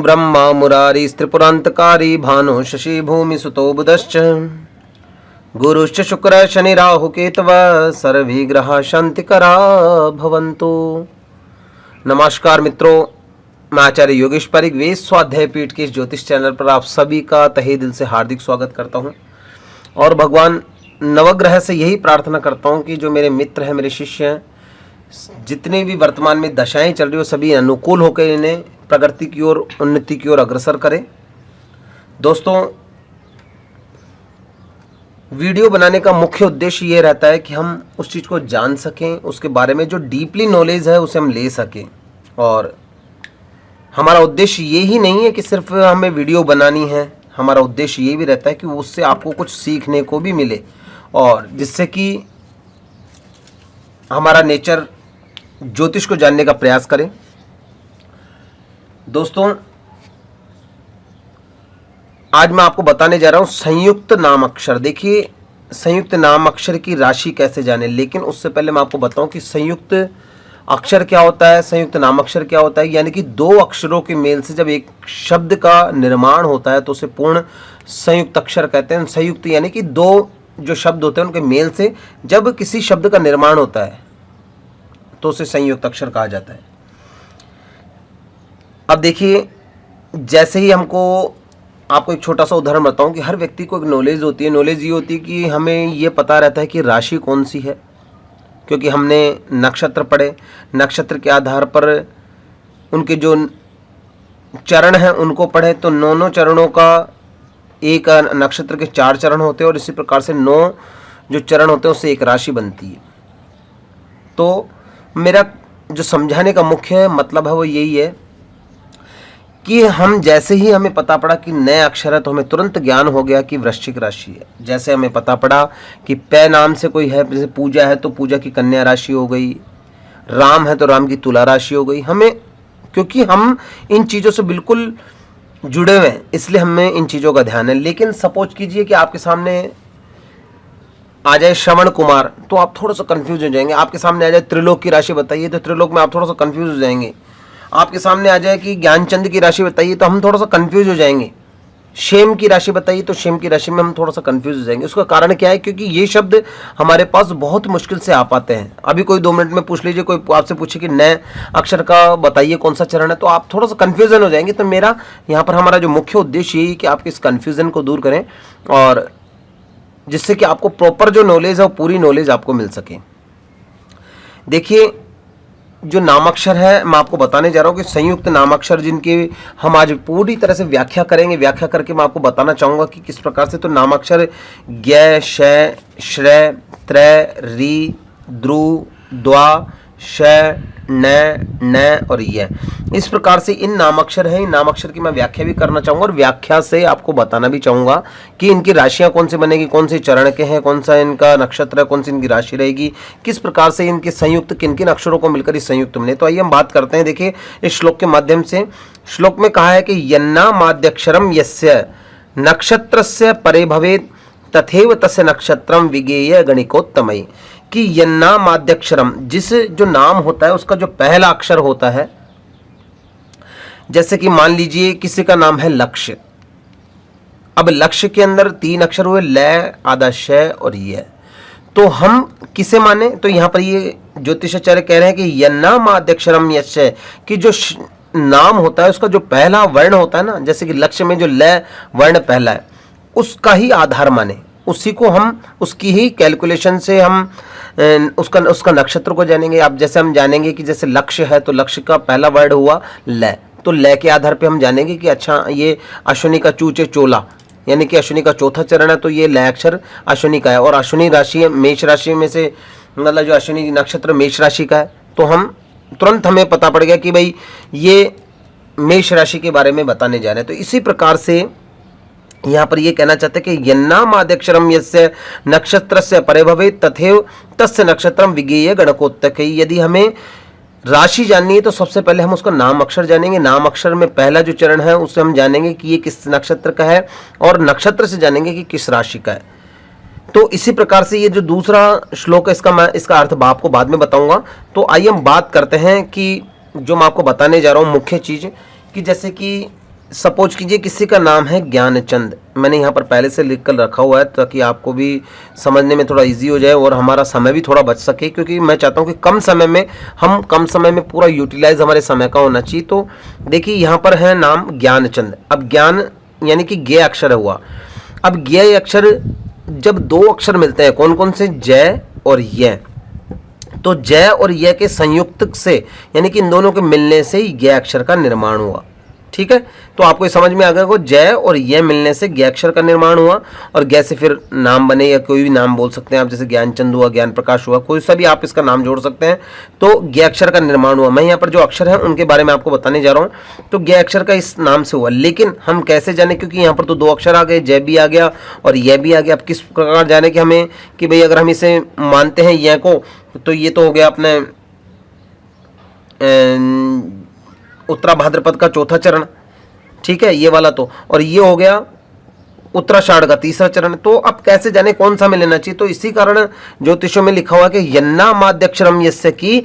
ब्रह्मा मुरारिस्त्रिपुरान्तकारी भानु शशि भूमिसुतो बुधश्च गुरुश्च शुक्र शनि राहु केतवः सर्वे ग्रहाः शांतिकरा भवन्तु। नमस्कार मित्रों, मैं आचार्य योगेश पारिक वेद स्वाध्याय पीठ के इस ज्योतिष चैनल पर आप सभी का तहे दिल से हार्दिक स्वागत करता हूं और भगवान नवग्रह से यही प्रार्थना करता हूं कि जो मेरे मित्र हैं, मेरे शिष्य हैं, जितने भी वर्तमान में दशाएं चल रही हो सभी अनुकूल होकर इन्हें प्रगति की ओर, उन्नति की ओर अग्रसर करें। दोस्तों, वीडियो बनाने का मुख्य उद्देश्य ये रहता है कि हम उस चीज़ को जान सकें, उसके बारे में जो डीपली नॉलेज है उसे हम ले सकें। और हमारा उद्देश्य ये ही नहीं है कि सिर्फ हमें वीडियो बनानी है, हमारा उद्देश्य ये भी रहता है कि उससे आपको कुछ सीखने को भी मिले और जिससे कि हमारा नेचर ज्योतिष को जानने का प्रयास करें। दोस्तों, आज मैं आपको बताने जा रहा हूं संयुक्त नाम अक्षर। देखिए, संयुक्त नाम अक्षर की राशि कैसे जाने, लेकिन उससे पहले मैं आपको बताऊं कि संयुक्त अक्षर क्या होता है, संयुक्त नाम अक्षर क्या होता है। यानी कि दो अक्षरों के मेल से जब एक शब्द का निर्माण होता है तो उसे पूर्ण संयुक्त अक्षर कहते हैं। संयुक्त यानी कि दो जो शब्द होते हैं उनके मेल से जब किसी शब्द का निर्माण होता है तो उसे संयुक्त अक्षर कहा जाता है। अब देखिए, जैसे ही आपको एक छोटा सा उदाहरण बताऊं कि हर व्यक्ति को एक नॉलेज होती है। नॉलेज ये होती है कि हमें ये पता रहता है कि राशि कौन सी है, क्योंकि हमने नक्षत्र पढ़े, नक्षत्र के आधार पर उनके जो चरण हैं उनको पढ़े, तो 9 चरणों का एक नक्षत्र के 4 चरण होते हैं और इसी प्रकार से 9 जो चरण होते हैं उससे एक राशि बनती है। तो मेरा जो समझाने का मुख्य मतलब है वो यही है कि हम जैसे ही हमें पता पड़ा कि नए अक्षर है तो हमें तुरंत ज्ञान हो गया कि वृश्चिक राशि है। जैसे हमें पता पड़ा कि पै नाम से कोई है, जैसे पूजा है तो पूजा की कन्या राशि हो गई, राम है तो राम की तुला राशि हो गई। हमें, क्योंकि हम इन चीज़ों से बिल्कुल जुड़े हुए हैं इसलिए हमें इन चीज़ों का ध्यान है। लेकिन सपोज कीजिए कि आपके सामने आ जाए श्रवण कुमार तो आप थोड़ा सा कंफ्यूज हो जाएंगे। आपके सामने आ जाए त्रिलोक की राशि बताइए तो त्रिलोक में आप थोड़ा सा कंफ्यूज हो जाएंगे। आपके सामने आ जाए कि ज्ञानचंद की राशि बताइए तो हम थोड़ा सा कंफ्यूज हो जाएंगे। शेम की राशि बताइए तो शेम की राशि में हम थोड़ा सा कंफ्यूज हो जाएंगे। उसका कारण क्या है? क्योंकि ये शब्द हमारे पास बहुत मुश्किल से आ पाते हैं। अभी कोई 2 मिनट में पूछ लीजिए, कोई आपसे पूछे कि नए अक्षर का बताइए कौन सा चरण है, तो आप थोड़ा सा कंफ्यूजन हो जाएंगे। तो मेरा यहाँ पर हमारा जो मुख्य उद्देश्य यही है कि आपके इस कंफ्यूजन को दूर करें और जिससे कि आपको प्रॉपर जो नॉलेज है वो पूरी नॉलेज आपको मिल सके। देखिए, जो नामाक्षर है मैं आपको बताने जा रहा हूँ कि संयुक्त नामाक्षर जिनकी हम आज पूरी तरह से व्याख्या करेंगे। व्याख्या करके मैं आपको बताना चाहूँगा कि किस प्रकार से। तो नामाक्षर ज्ञ, शय, श्रय, त्रय, री, द्रु, द्वा, श, न और य, इस प्रकार से इन नामाक्षर हैं। इन नामाक्षर की मैं व्याख्या भी करना चाहूँगा और व्याख्या से आपको बताना भी चाहूँगा कि इनकी राशियाँ कौन सी बनेगी, कौन से चरण के हैं, कौन सा इनका नक्षत्र है, कौन सी इनकी राशि रहेगी, किस प्रकार से इनके संयुक्त किन किन अक्षरों को मिलकर इस संयुक्त बने। तो आइए हम बात करते हैं। देखिए, इस श्लोक के माध्यम से, श्लोक में कहा है कि यन्ना माद्यक्षरम यस्य नक्षत्रस्य परे भवेत् तथैव तस्य नक्षत्रम विगेय गणिकोत्तमयि। कि यन्ना माद्यक्षरम, जिस जो नाम होता है उसका जो पहला अक्षर होता है, जैसे कि मान लीजिए किसी का नाम है लक्ष्य। अब लक्ष्य के अंदर 3 अक्षर हुए, ल, आधा श और य। तो हम किसे माने? तो यहाँ पर ये ज्योतिषाचार्य कह रहे हैं कि यन्ना माद्यक्षरम यस्य, कि जो नाम होता है उसका जो पहला वर्ण होता है ना, जैसे कि लक्ष्य में जो ल वर्ण पहला है उसका ही आधार माने, उसी को हम, उसकी ही कैलकुलेशन से हम उसका नक्षत्र को जानेंगे। आप जैसे हम जानेंगे कि जैसे लक्ष्य है तो लक्ष्य का पहला वर्ड हुआ ल, तो ल के आधार पे हम जानेंगे कि अच्छा ये अश्विनी का चूचे चोला, यानी कि अश्विनी का चौथा चरण है तो ये ल अक्षर अश्विनी का है। और अश्विनी राशि मेष राशि में से, मतलब जो अश्विनी नक्षत्र मेष राशि का है, तो हम तुरंत हमें पता पड़ गया कि भाई ये मेष राशि के बारे में बताने जा रहे हैं। तो इसी प्रकार से यहाँ पर ये कहना चाहते हैं कि यन्ना माद्यक्षरम यस्य नक्षत्रस्य परे भवेत् तथैव तस्य नक्षत्रम विगेय गणकोत्तकैः। यदि हमें राशि जाननी है तो सबसे पहले हम उसका नाम अक्षर जानेंगे। नाम अक्षर में पहला जो चरण है उससे हम जानेंगे कि ये किस नक्षत्र का है और नक्षत्र से जानेंगे कि किस राशि का है। तो इसी प्रकार से ये जो दूसरा श्लोक है इसका अर्थ आपको बाद में बताऊंगा। तो आइए हम बात करते हैं कि जो मैं आपको बताने जा रहा हूँ मुख्य चीज़, कि जैसे कि सपोज कीजिए किसी का नाम है ज्ञानचंद, मैंने यहाँ पर पहले से लिख कर रखा हुआ है ताकि आपको भी समझने में थोड़ा इजी हो जाए और हमारा समय भी थोड़ा बच सके, क्योंकि मैं चाहता हूँ कि कम समय में पूरा यूटिलाइज हमारे समय का होना चाहिए। तो देखिए यहाँ पर है नाम ज्ञानचंद। अब ज्ञान यानी कि ज्ञ अक्षर हुआ। अब ज्ञ अक्षर जब दो अक्षर मिलते हैं, कौन कौन से, जय और य, तो जय और य के संयुक्त से यानी कि इन दोनों के मिलने से ही ज्ञ अक्षर का निर्माण हुआ। ठीक है, तो आपको ये समझ में आ गया को जय और य मिलने से ज्ञ अक्षर का निर्माण हुआ और ज्ञ से फिर नाम बने, या कोई भी नाम बोल सकते हैं आप, जैसे ज्ञानचंद हुआ, ज्ञान प्रकाश हुआ, कोई सा भी आप इसका नाम जोड़ सकते हैं। तो ज्ञ अक्षर का निर्माण हुआ। मैं यहाँ पर जो अक्षर हैं उनके बारे में आपको बताने जा रहा हूँ। तो ज्ञ अक्षर का इस नाम से हुआ, लेकिन हम कैसे जाने, क्योंकि यहाँ पर तो दो अक्षर आ गए, जय भी आ गया और य भी आ गया। अब किस प्रकार जाने कि हमें कि भाई अगर हम इसे मानते हैं य को, तो ये तो हो गया अपने उत्तरा भाद्रपद का चौथा चरण, ठीक है, ये वाला तो, और ये हो गया उत्तराषाढ़ का तीसरा चरण। तो अब कैसे जाने कौन सा में लेना चाहिए, तो इसी कारण ज्योतिषों में लिखा हुआ कि यन्ना माध्यक्षरम यस्य की,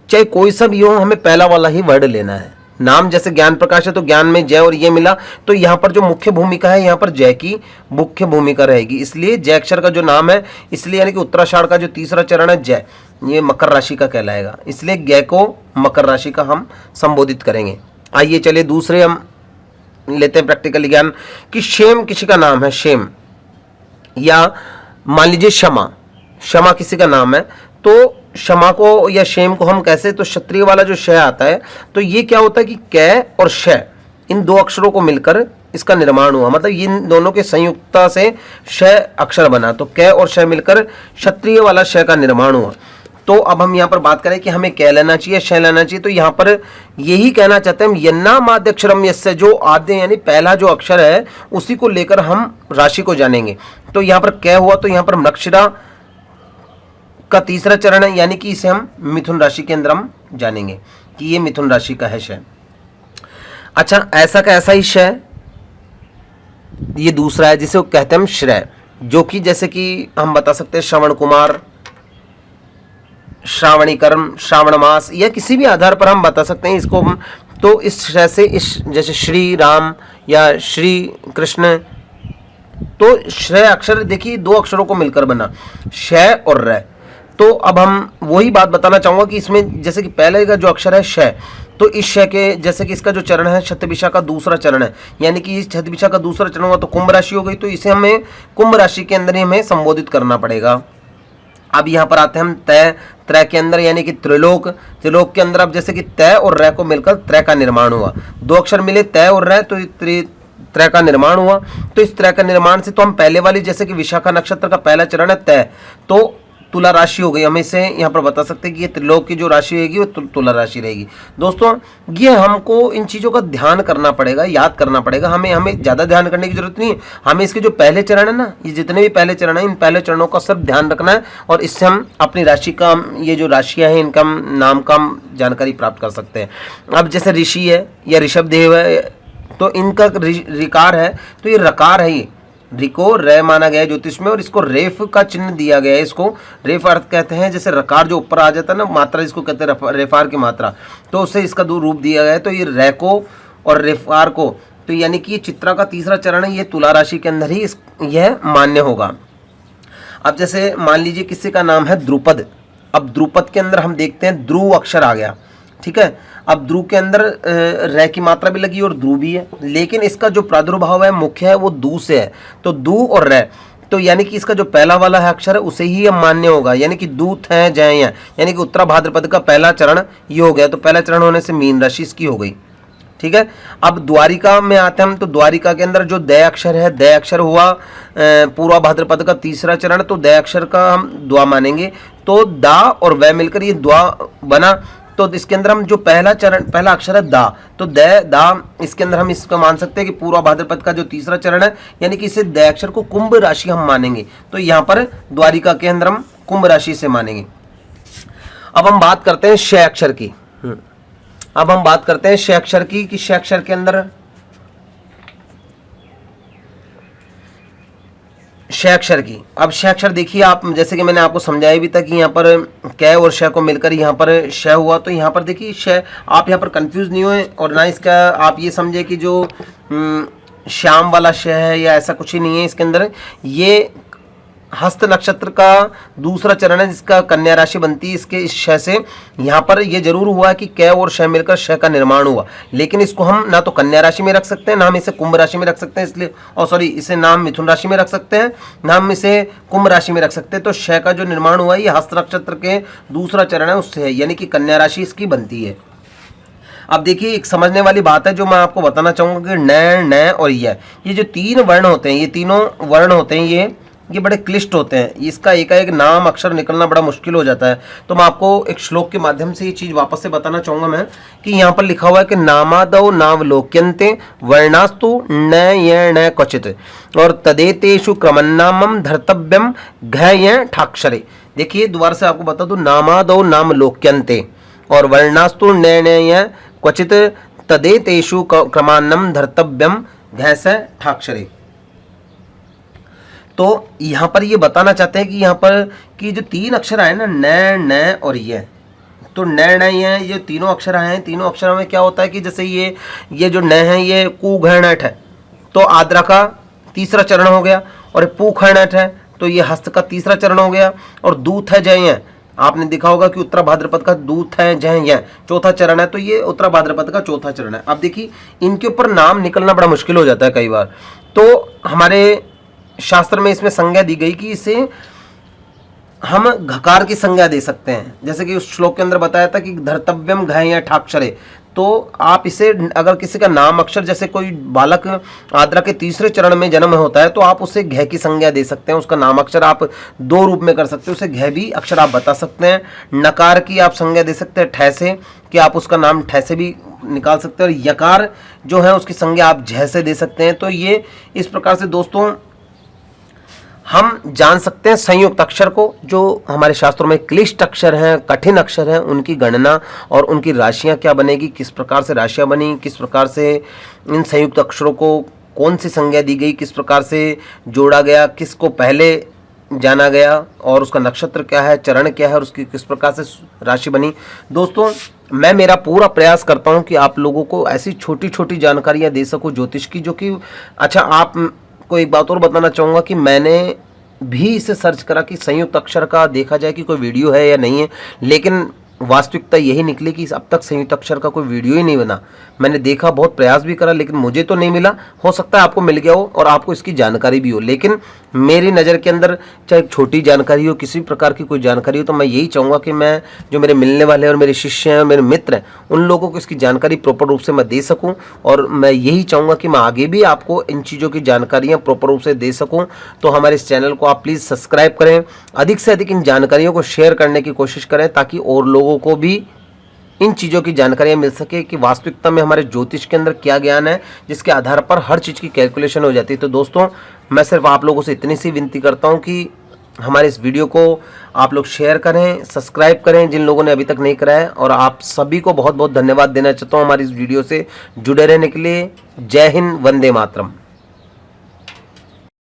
चाहे कोई सा भी हो हमें पहला वाला ही वर्ड लेना है। नाम जैसे ज्ञान प्रकाश है तो ज्ञान में जय और ये मिला, तो यहाँ पर जो मुख्य भूमिका है यहाँ पर जय की मुख्य भूमिका रहेगी, इसलिए जय अक्षर का जो नाम है, इसलिए यानी कि उत्तराषाढ़ का जो तीसरा चरण है जय, ये मकर राशि का कहलाएगा, इसलिए जय को मकर राशि का हम संबोधित करेंगे। आइए चलिए दूसरे हम लेते हैं प्रैक्टिकल ज्ञान कि शेम किसी का नाम है, शेम, या मान लीजिए क्षमा, क्षमा किसी का नाम है, तो क्षमा को या शेम को हम कैसे, तो क्षत्रिय वाला जो श आता है, तो ये क्या होता है कि कै और श, इन दो अक्षरों को मिलकर इसका निर्माण हुआ, मतलब इन दोनों के संयुक्ता से श अक्षर बना, तो कै और श मिलकर क्षत्रिय वाला श का निर्माण हुआ। तो अब हम यहाँ पर बात करें कि हमें क्या लेना चाहिए, श लेना चाहिए, तो यहाँ पर यही कहना चाहते हैं हम यन्ना माध्यक्षरम यस्य, जो आद्य यानी पहला जो अक्षर है उसी को लेकर हम राशि को जानेंगे। तो यहाँ पर क्या हुआ, तो यहाँ पर मृगशिरा का तीसरा चरण है, यानी कि इसे हम मिथुन राशि के अंदर हम जानेंगे कि ये मिथुन राशि का है श। अच्छा, ऐसा का ऐसा ही श ये दूसरा है जिसे कहते हैं हम श्रेय, जो कि जैसे कि हम बता सकते हैं श्रवण कुमार, श्रावणी कर्म, श्रावण मास, या किसी भी आधार पर हम बता सकते हैं इसको। तो इस श्रेय से इस जैसे श्री राम या श्री कृष्ण, तो श्रेय अक्षर देखिए दो अक्षरों को मिलकर बना, श और र। तो अब हम वही बात बताना चाहूँगा कि इसमें जैसे कि पहले का जो अक्षर है श, तो इस श के जैसे कि इसका जो चरण है शतभिषा का दूसरा चरण है, यानी कि इस शतभिषा का दूसरा चरण हुआ तो कुंभ राशि हो गई, तो इसे हमें कुंभ राशि के अंदर ही हमें संबोधित करना पड़ेगा। अब यहाँ पर आते हैं हम तय, त्रय के अंदर यानी कि त्रिलोक, त्रिलोक के अंदर अब जैसे कि तय और रय को मिलकर त्रय का निर्माण हुआ, दो अक्षर मिले तय और रय, तो त्रय का निर्माण हुआ। तो इस त्रय का निर्माण से तो हम पहले वाली जैसे कि विशाखा नक्षत्र का पहला चरण है तय, तो तुला राशि हो गई, हम इसे यहाँ पर बता सकते हैं कि ये त्रिलोक की जो राशि रहेगी वो तुला राशि रहेगी। दोस्तों ये हमको इन चीज़ों का ध्यान करना पड़ेगा, याद करना पड़ेगा, हमें ज़्यादा ध्यान करने की जरूरत नहीं है। हमें इसके जो पहले चरण है ना, ये जितने भी पहले चरण है, इन पहले चरणों का सब ध्यान रखना है, और इससे हम अपनी राशि का, ये जो राशियाँ हैं इनका नाम का जानकारी प्राप्त कर सकते हैं। अब जैसे ऋषि है या ऋषभ देव है, तो इनका रिकार है, तो ये रकार है, ये रिको रे माना गया है ज्योतिष में, और इसको रेफ का चिन्ह दिया गया है। इसको रेफ अर्थ कहते हैं, जैसे रकार जो ऊपर आ जाता है ना मात्रा, जिसको कहते हैं रेफार की मात्रा, तो उससे इसका दो रूप दिया गया है। तो ये रेको और रेफार को, तो यानी कि ये चित्रा का तीसरा चरण है, ये तुला राशि के अंदर ही यह मान्य होगा। अब जैसे मान लीजिए किसी का नाम है द्रुपद, अब द्रुपद के अंदर हम देखते हैं ध्रुव अक्षर आ गया, ठीक है। अब ध्रुव के अंदर रै की मात्रा भी लगी और ध्रुव भी है, लेकिन इसका जो प्रादुर्भाव है मुख्य है वो दू से है, तो दू और रै, तो यानी कि इसका जो पहला वाला है अक्षर है उसे ही अब मान्य होगा, यानी कि दूत है जय, यानी कि उत्तरा भाद्रपद का पहला चरण ये हो गया, तो पहला चरण होने से मीन राशि इसकी हो गई, ठीक है। अब द्वारिका में आते हैं हम, तो द्वारिका के अंदर जो दय अक्षर है, दय अक्षर हुआ पूर्वा भाद्रपद का तीसरा चरण, तो दय अक्षर का हम द्वा मानेंगे, तो दा और वह मिलकर ये द्वा बना। तो इसके अंदर हम जो पहला चरण, पहला अक्षर है दा, तो दय दा, इसके अंदर हम इसको मान सकते हैं कि पूर्वा भाद्रपद का जो तीसरा चरण है, यानी कि इसे दय अक्षर को कुंभ राशि हम मानेंगे, तो यहाँ पर द्वारिका के अंदर हम कुंभ राशि से मानेंगे। अब हम बात करते हैं श अक्षर की, अब हम बात करते हैं श अक्षर की, कि श अक्षर के अंदर श अक्षर की। अब श अक्षर देखिए आप, जैसे कि मैंने आपको समझाया भी था कि यहाँ पर कै और श को मिलकर यहाँ पर श हुआ, तो यहाँ पर देखिए श, आप यहाँ पर कंफ्यूज नहीं हुए और ना इसका आप ये समझे कि जो श्याम वाला श है या ऐसा कुछ ही नहीं है इसके अंदर। ये हस्त नक्षत्र का दूसरा चरण है जिसका कन्या राशि बनती है इसके इस श से। यहाँ पर ये जरूर हुआ कि कै और श मिलकर श का निर्माण हुआ, लेकिन इसको हम ना तो कन्या राशि में रख सकते हैं, ना हम इसे कुंभ राशि में रख सकते हैं, इसलिए और सॉरी इसे नाम मिथुन राशि में रख सकते हैं, ना हम इसे कुंभ राशि में रख सकते हैं। तो श का जो निर्माण हुआ ये हस्त नक्षत्र के दूसरा चरण है उससे है, यानी कि कन्या राशि इसकी बनती है। अब देखिए एक समझने वाली बात है जो मैं आपको बताना चाहूँगा कि न, न और ये जो तीन वर्ण होते हैं, ये तीनों वर्ण होते हैं, ये बड़े क्लिष्ट होते हैं। इसका एकाएक नाम अक्षर निकलना बड़ा मुश्किल हो जाता है। तो मैं आपको एक श्लोक के माध्यम से ये चीज़ वापस से बताना चाहूँगा मैं कि यहाँ पर लिखा हुआ है कि नामादौ नावलोक्यन्ते वर्णास्तु न य न क्वचित और तदेतेषु क्रमन्नामं धर्तव्यम घ य ठाक्षरे। देखिए दोबारा से आपको बता दूँ, नामादौ नामलोक्यन्ते और वर्णास्तु न य क्वचित तदेतेषु क्रमान्नम धर्तव्यम घ स ठाक्षरे। तो यहाँ पर ये बताना चाहते हैं कि यहाँ पर कि जो तीन अक्षर आए ना, न, न और ये, तो न, न, ये तीनों अक्षर आए हैं। तीनों अक्षरों में क्या होता है कि जैसे ये जो न है ये कु घ नठ है, तो आद्रा का तीसरा चरण हो गया, और पू ख नठ है तो ये हस्त का तीसरा चरण हो गया, और दूत है जय है। आपने देखा होगा कि उत्तरा भाद्रपद का दूत है जय है चौथा चरण है, तो ये उत्तरा भाद्रपद का चौथा चरण है। अब देखिए इनके ऊपर नाम निकलना बड़ा मुश्किल हो जाता है कई बार, तो हमारे शास्त्र में इसमें संज्ञा दी गई कि इसे हम घकार की संज्ञा दे सकते हैं। जैसे कि उस श्लोक के अंदर बताया था कि धर्तव्यम घ या ठाक्षरे, तो आप इसे अगर किसी का नाम अक्षर, जैसे कोई बालक आद्रा के तीसरे चरण में जन्म होता है तो आप उसे घ की संज्ञा दे सकते हैं। उसका नाम अक्षर आप दो रूप में कर सकते हैं, उसे घ भी अक्षर आप बता सकते हैं। नकार की आप संज्ञा दे सकते हैं ठै से, कि आप उसका नाम ठै से भी निकाल सकते हैं, और यकार जो है उसकी संज्ञा आप झ से दे सकते हैं। तो ये इस प्रकार से दोस्तों हम जान सकते हैं संयुक्त अक्षर को, जो हमारे शास्त्रों में क्लिष्ट अक्षर हैं, कठिन अक्षर हैं, उनकी गणना और उनकी राशियां क्या बनेगी, किस प्रकार से राशियां बनी, किस प्रकार से इन संयुक्त अक्षरों को कौन सी संज्ञा दी गई, किस प्रकार से जोड़ा गया, किसको पहले जाना गया, और उसका नक्षत्र क्या है, चरण क्या है, और उसकी किस प्रकार से राशि बनी। दोस्तों मैं मेरा पूरा प्रयास करता हूँ कि आप लोगों को ऐसी छोटी छोटी जानकारियाँ दे सकूँ ज्योतिष की, जो कि अच्छा आप को एक बात और बताना चाहूँगा कि मैंने भी इसे सर्च करा कि संयुक्त अक्षर का देखा जाए कि कोई वीडियो है या नहीं है, लेकिन वास्तविकता यही निकली कि अब तक संयुक्त अक्षर का कोई वीडियो ही नहीं बना। मैंने देखा, बहुत प्रयास भी करा, लेकिन मुझे तो नहीं मिला। हो सकता है आपको मिल गया हो और आपको इसकी जानकारी भी हो, लेकिन मेरी नज़र के अंदर चाहे छोटी जानकारी हो, किसी प्रकार की कोई जानकारी हो, तो मैं यही चाहूँगा कि मैं जो मेरे मिलने वाले और मेरे शिष्य हैं और मेरे मित्र हैं उन लोगों को इसकी जानकारी प्रॉपर रूप से मैं दे सकूँ, और मैं यही चाहूँगा कि मैं आगे भी आपको इन चीज़ों की जानकारियाँ प्रॉपर रूप से दे सकूँ। तो हमारे इस चैनल को आप प्लीज़ सब्सक्राइब करें, अधिक से अधिक इन जानकारियों को शेयर करने की कोशिश करें, ताकि और लोगों को भी इन चीज़ों की जानकारियाँ मिल सके कि वास्तविकता में हमारे ज्योतिष के अंदर क्या ज्ञान है, जिसके आधार पर हर चीज़ की कैलकुलेशन हो जाती है। तो दोस्तों मैं सिर्फ आप लोगों से इतनी सी विनती करता हूँ कि हमारे इस वीडियो को आप लोग शेयर करें, सब्सक्राइब करें जिन लोगों ने अभी तक नहीं करा है, और आप सभी को बहुत बहुत धन्यवाद देना चाहता हूँ हमारी इस वीडियो से जुड़े रहने के लिए। जय हिंद, वंदे मातरम।